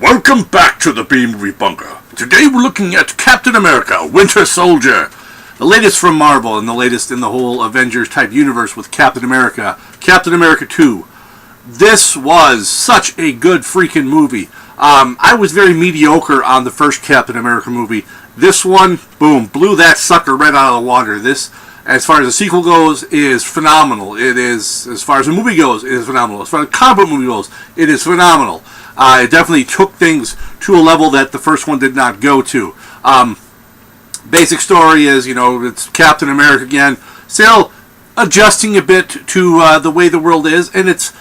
Welcome back to the B-Movie Bunker. Today we're looking at Captain America, Winter Soldier. The latest from Marvel and the latest in the whole Avengers type universe with Captain America 2. This was such a good freaking movie. I was very mediocre on the first Captain America movie. This one, boom, blew that sucker right out of the water. This, as far as the sequel goes, is phenomenal. It is, as far as the movie goes, it is phenomenal. As far as the comic book movie goes, it is phenomenal. It definitely took things to a level that the first one did not go to. Basic story is, it's Captain America again, still adjusting a bit to the way the world is, and it's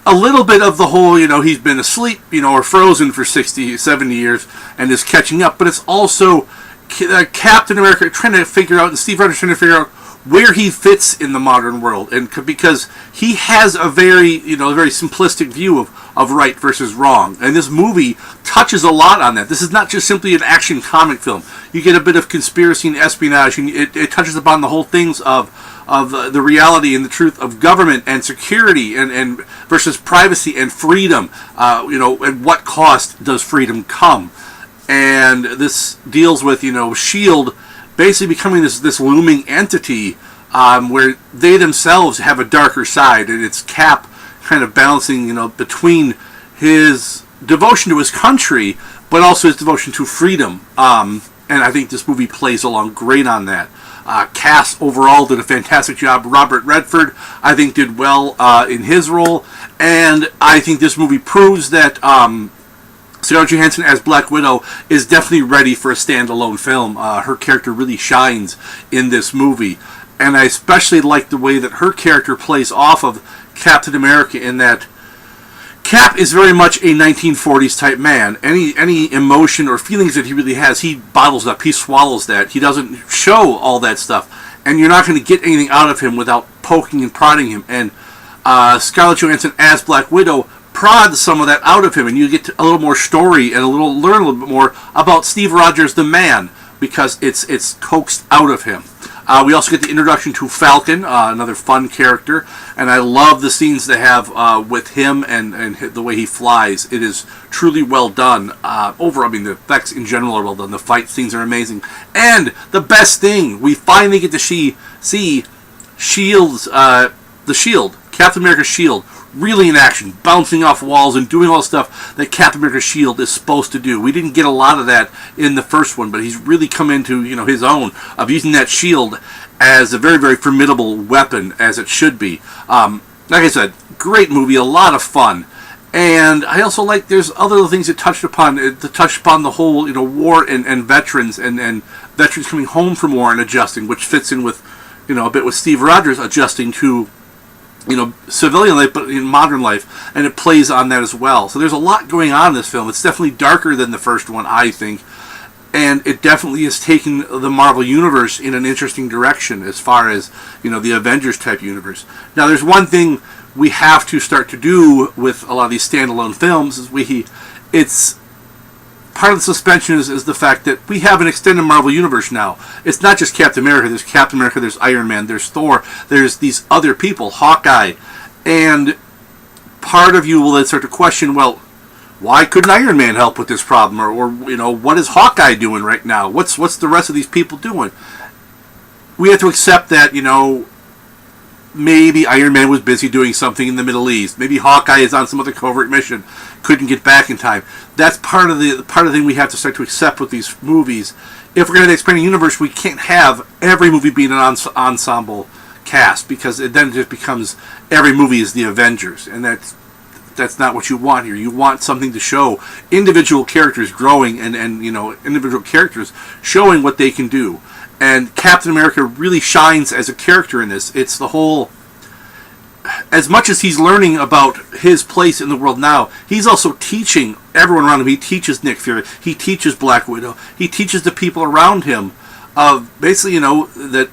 a little bit of the whole, he's been asleep, or frozen for 60, 70 years, and is catching up, but it's also Captain America trying to figure out, and Steve Rogers trying to figure out where he fits in the modern world, and because he has a very, very simplistic view of right versus wrong, and this movie touches a lot on that. This is not just simply an action comic film. You get a bit of conspiracy and espionage, and it touches upon the whole things of the reality and the truth of government and security and versus privacy and freedom. At what cost does freedom come? And this deals with S.H.I.E.L.D. basically becoming this looming entity where they themselves have a darker side, and it's Cap kind of balancing, between his devotion to his country, but also his devotion to freedom. And I think this movie plays along great on that. Cast overall did a fantastic job. Robert Redford, I think, did well in his role, and I think this movie proves that Scarlett Johansson as Black Widow is definitely ready for a standalone film. Her character really shines in this movie, and I especially like the way that her character plays off of Captain America, in that Cap is very much a 1940s type man. Any emotion or feelings that he really has, he bottles up, he swallows that. He doesn't show all that stuff, and you're not going to get anything out of him without poking and prodding him. And Scarlett Johansson as Black Widow prods some of that out of him, and you get a little more story and learn a little bit more about Steve Rogers the man, because it's coaxed out of him. We also get the introduction to Falcon, another fun character, and I love the scenes they have with him and the way he flies. It is truly well done. The effects in general are well done. The fight scenes are amazing. And the best thing, we finally get to see S.H.I.E.L.D.'s, the S.H.I.E.L.D., Captain America's S.H.I.E.L.D., really in action, bouncing off walls and doing all the stuff that Captain America's S.H.I.E.L.D. is supposed to do. We didn't get a lot of that in the first one, but he's really come into his own of using that S.H.I.E.L.D. as a very, very formidable weapon, as it should be. Like I said, great movie, a lot of fun. And I also like there's other things that touched upon the whole war and veterans and veterans coming home from war and adjusting, which fits in with a bit with Steve Rogers adjusting to civilian life, but in modern life, and it plays on that as well. So there's a lot going on in this film. It's definitely darker than the first one, I think, and it definitely is taking the Marvel Universe in an interesting direction as far as, the Avengers type universe. Now, there's one thing we have to start to do with a lot of these standalone films, is it's part of the suspension is the fact that we have an extended Marvel Universe now. It's not just Captain America. There's Captain America, there's Iron Man, there's Thor, there's these other people, Hawkeye. And part of you will then start to question, well, why couldn't Iron Man help with this problem? Or what is Hawkeye doing right now? What's the rest of these people doing? We have to accept that, maybe Iron Man was busy doing something in the Middle East. Maybe Hawkeye is on some other covert mission, couldn't get back in time. That's part of the thing we have to start to accept with these movies. If we're going to expand the universe, we can't have every movie being an ensemble cast, because then it just becomes every movie is the Avengers, and that's not what you want here. You want something to show individual characters growing and individual characters showing what they can do. And Captain America really shines as a character in this. It's the whole, as much as he's learning about his place in the world now, he's also teaching everyone around him. He teaches Nick Fury. He teaches Black Widow. He teaches the people around him of basically, that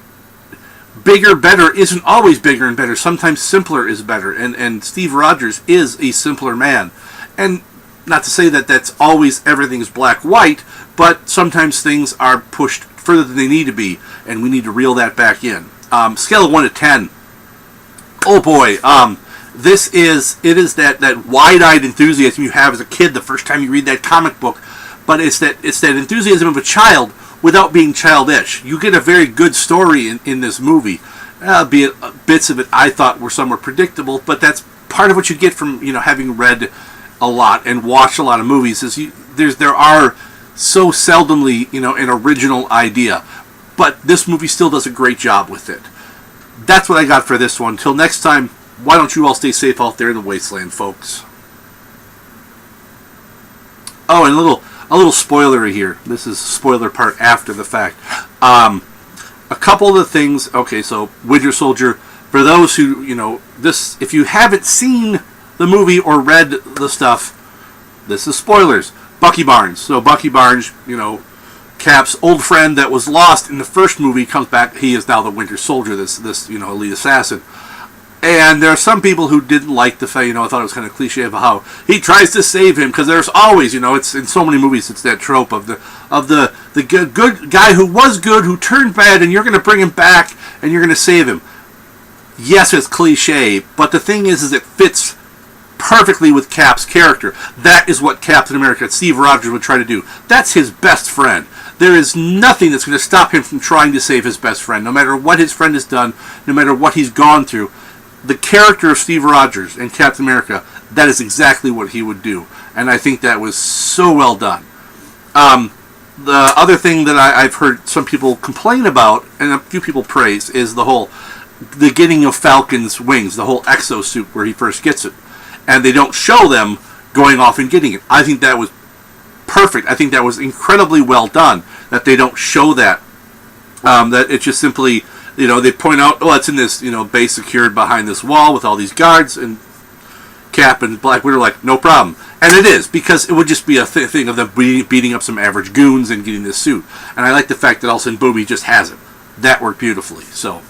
bigger, better isn't always bigger and better. Sometimes simpler is better. And Steve Rogers is a simpler man. And not to say that that's always everything's black-white, but sometimes things are pushed further than they need to be, and we need to reel that back in. Scale of 1 to 10. Oh boy, it is that wide-eyed enthusiasm you have as a kid the first time you read that comic book, but it's that enthusiasm of a child without being childish. You get a very good story in this movie, albeit bits of it I thought were somewhat predictable, but that's part of what you get from having read a lot and watched a lot of movies. There are so seldomly an original idea, but this movie still does a great job with it. That's what I got for this one. Till next time, why don't you all stay safe out there in the wasteland, folks? Oh, and a little spoiler here. This is spoiler part after the fact. A couple of the things. Okay, so Winter Soldier. For those who if you haven't seen the movie or read the stuff, this is spoilers. Bucky Barnes. So Bucky Barnes, Cap's old friend that was lost in the first movie, comes back. He is now the Winter Soldier, this elite assassin. And there are some people who didn't like the fact, I thought it was kind of cliche of how he tries to save him, because there's always, it's in so many movies, it's that trope of the good guy who was good, who turned bad, and you're going to bring him back, and you're going to save him. Yes, it's cliche, but the thing is it fits perfectly with Cap's character. That is what Captain America, Steve Rogers, would try to do. That's his best friend. There is nothing that's going to stop him from trying to save his best friend, no matter what his friend has done, no matter what he's gone through. The character of Steve Rogers and Captain America, that is exactly what he would do. And I think that was so well done. The other thing that I've heard some people complain about, and a few people praise, is the getting of Falcon's wings, the whole exosuit where he first gets it. And they don't show them going off and getting it. I think that was perfect. I think that was incredibly well done, that they don't show that. That it's just simply, they point out, it's in this, base secured behind this wall with all these guards, and Cap and Black Widow are like, no problem. And it is, because it would just be a thing of them beating up some average goons and getting this suit. And I like the fact that all of a sudden, boom, he just has it. That worked beautifully. So,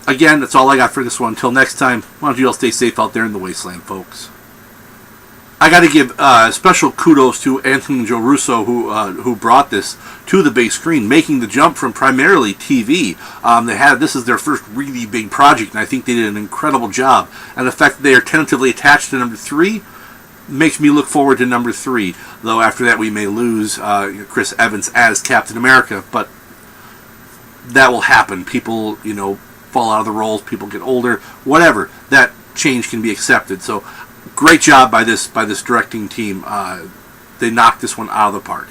again, that's all I got for this one. Until next time, why don't you all stay safe out there in the wasteland, folks. I got to give special kudos to Anthony and Joe Russo, who brought this to the big screen, making the jump from primarily TV. This is their first really big project, and I think they did an incredible job. And the fact that they are tentatively attached to number 3 makes me look forward to number 3. Though after that we may lose Chris Evans as Captain America, but that will happen. People, fall out of the roles. People get older. Whatever. That change can be accepted. So. Great job by this directing team. They knocked this one out of the park.